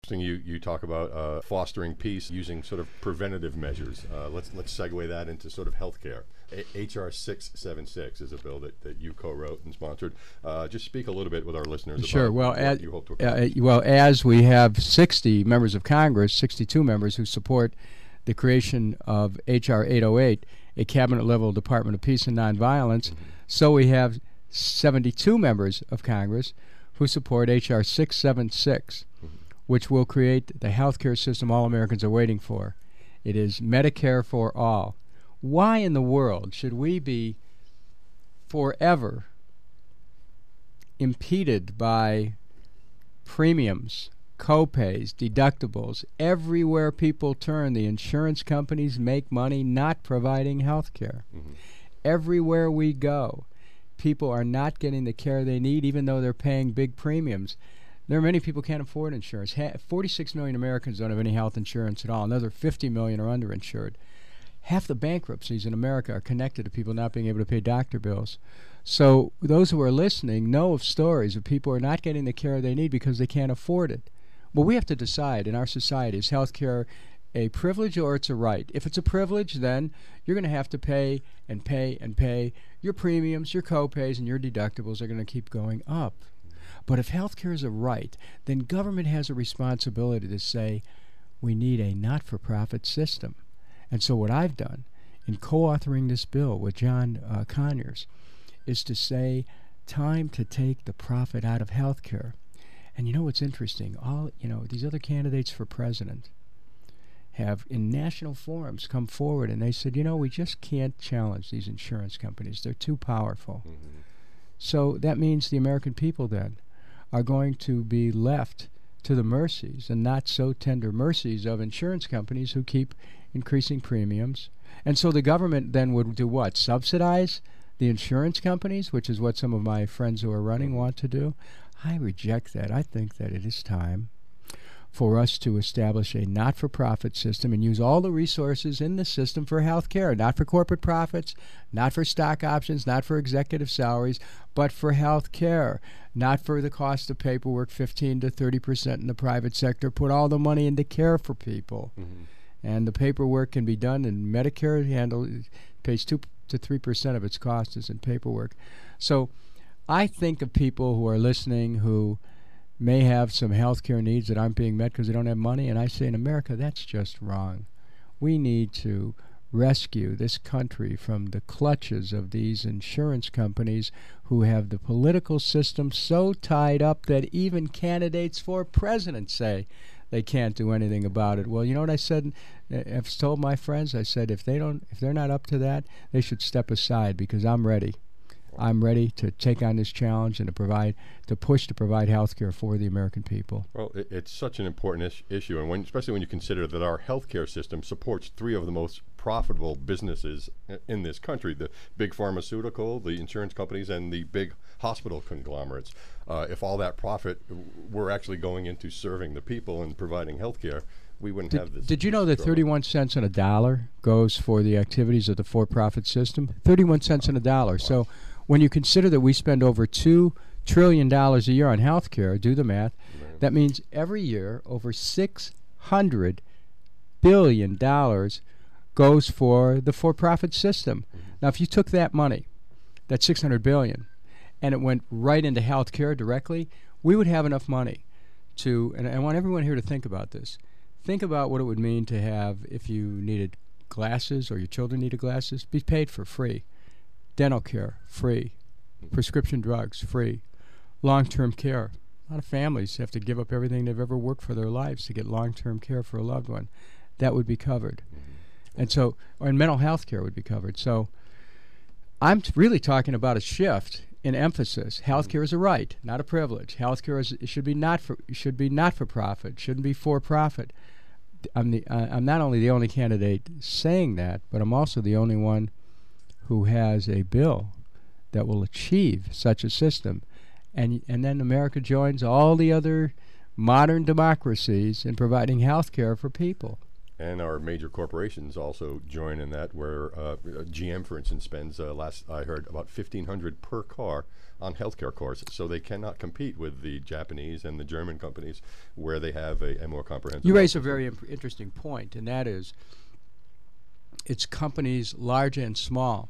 You talk about fostering peace using sort of preventative measures. Let's segue that into sort of healthcare. HR 676 is a bill that you co-wrote and sponsored. Just speak a little bit with our listeners Sure. about what you hope to accomplish. Well, as we have 60 members of Congress, 62 members who support the creation of HR 808, a cabinet-level Department of Peace and Nonviolence, so we have 72 members of Congress who support HR 676. Which will create the health care system all Americans are waiting for. It is Medicare for all. Why in the world should we be forever impeded by premiums, co-pays, deductibles? Everywhere people turn, the insurance companies make money not providing health care. Everywhere we go, people are not getting the care they need, even though they're paying big premiums. There are many people who can't afford insurance. 46 million Americans don't have any health insurance at all. Another 50 million are underinsured. Half the bankruptcies in America are connected to people not being able to pay doctor bills. So those who are listening know of stories of people who are not getting the care they need because they can't afford it. Well, we have to decide in our society, is health care a privilege or it's a right? If it's a privilege, then you're going to have to pay and pay and pay. Your premiums, your co-pays, and your deductibles are going to keep going up. But if health care is a right, then government has a responsibility to say, we need a not-for-profit system. And so what I've done in co-authoring this bill with John Conyers is to say, time to take the profit out of health care. And you know what's interesting? These other candidates for president have, in national forums, come forward and they said, we just can't challenge these insurance companies. They're too powerful. So that means the American people then are going to be left to the mercies and not so tender mercies of insurance companies who keep increasing premiums. And so the government then would do what? Subsidize the insurance companies, which is what some of my friends who are running want to do? I reject that. I think that it is time for us to establish a not-for-profit system and use all the resources in the system for health care, not for corporate profits, not for stock options, not for executive salaries, but for health care, not for the cost of paperwork, 15 to 30% in the private sector. Put all the money into care for people. And the paperwork can be done, and Medicare pays 2 to 3% of its cost is in paperwork. So I think of people who are listening who may have some health care needs that aren't being met because they don't have money, and I say in America, that's just wrong. We need to rescue this country from the clutches of these insurance companies who have the political system so tied up that even candidates for president say they can't do anything about it. Well, you know what I said? I've told my friends, I said, if they're not up to that, they should step aside because I'm ready. I'm ready to take on this challenge and to push to provide health care for the American people. Well, it's such an important issue, and especially when you consider that our healthcare system supports 3 of the most profitable businesses in this country: the big pharmaceutical, the insurance companies, and the big hospital conglomerates. If all that profit were actually going into serving the people and providing health care, we wouldn't have this. Did you know that 31 cents on a dollar goes for the activities of the for-profit system? 31 cents on a dollar. Wow. So when you consider that we spend over $2 trillion a year on health care, do the math, that means every year over $600 billion goes for the for-profit system. Now, if you took that money, that $600 billion, and it went right into health care directly, we would have enough money to, and I want everyone here to think about this. Think about what it would mean to have, if you needed glasses or your children needed glasses, be paid for free. Dental care, free. Prescription drugs, free. Long-term care. A lot of families have to give up everything they've ever worked for their lives to get long-term care for a loved one. That would be covered. And so, and mental health care would be covered. So I'm really talking about a shift in emphasis. Health care is a right, not a privilege. Health care should be not for profit, shouldn't be for profit. I'm not only the only candidate saying that, but I'm also the only one who has a bill that will achieve such a system. And then America joins all the other modern democracies in providing health care for people. And our major corporations also join in that, where GM, for instance, spends, last I heard, about $1,500 per car on healthcare courses. So they cannot compete with the Japanese and the German companies where they have a more comprehensive. You raise a very interesting point, and that is it's companies, large and small,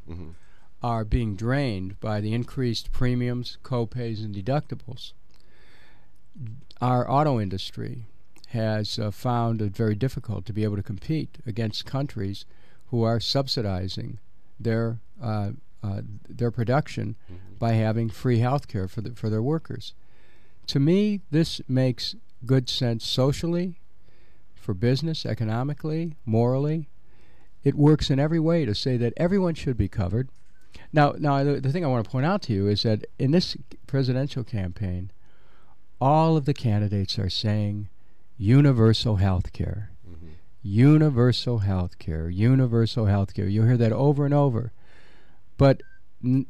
are being drained by the increased premiums, co-pays, and deductibles. Our auto industry has found it very difficult to be able to compete against countries who are subsidizing their production by having free health care for their workers. To me, this makes good sense socially, for business, economically, morally. It works in every way to say that everyone should be covered. Now the thing I want to point out to you is that in this presidential campaign, all of the candidates are saying universal health care. Universal health care, universal health care. You'll hear that over and over. But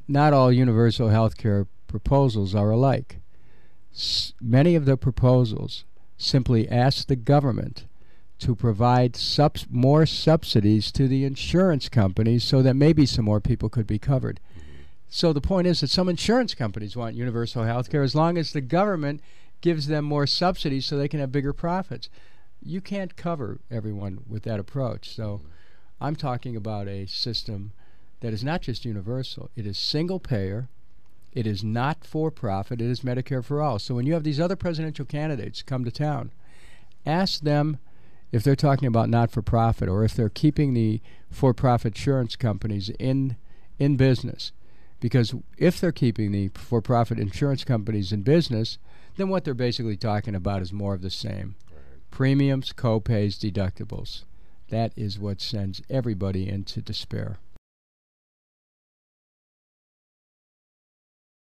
not all universal health care proposals are alike. Many of the proposals simply ask the government to provide more subsidies to the insurance companies so that maybe some more people could be covered. So the point is that some insurance companies want universal health care as long as the government gives them more subsidies so they can have bigger profits. You can't cover everyone with that approach. So I'm talking about a system that is not just universal. It is single payer. It is not for profit. It is Medicare for all. So when you have these other presidential candidates come to town, ask them if they're talking about not-for-profit or if they're keeping the for-profit insurance companies in business. Because if they're keeping the for-profit insurance companies in business, then what they're basically talking about is more of the same. Premiums, co-pays, deductibles. That is what sends everybody into despair.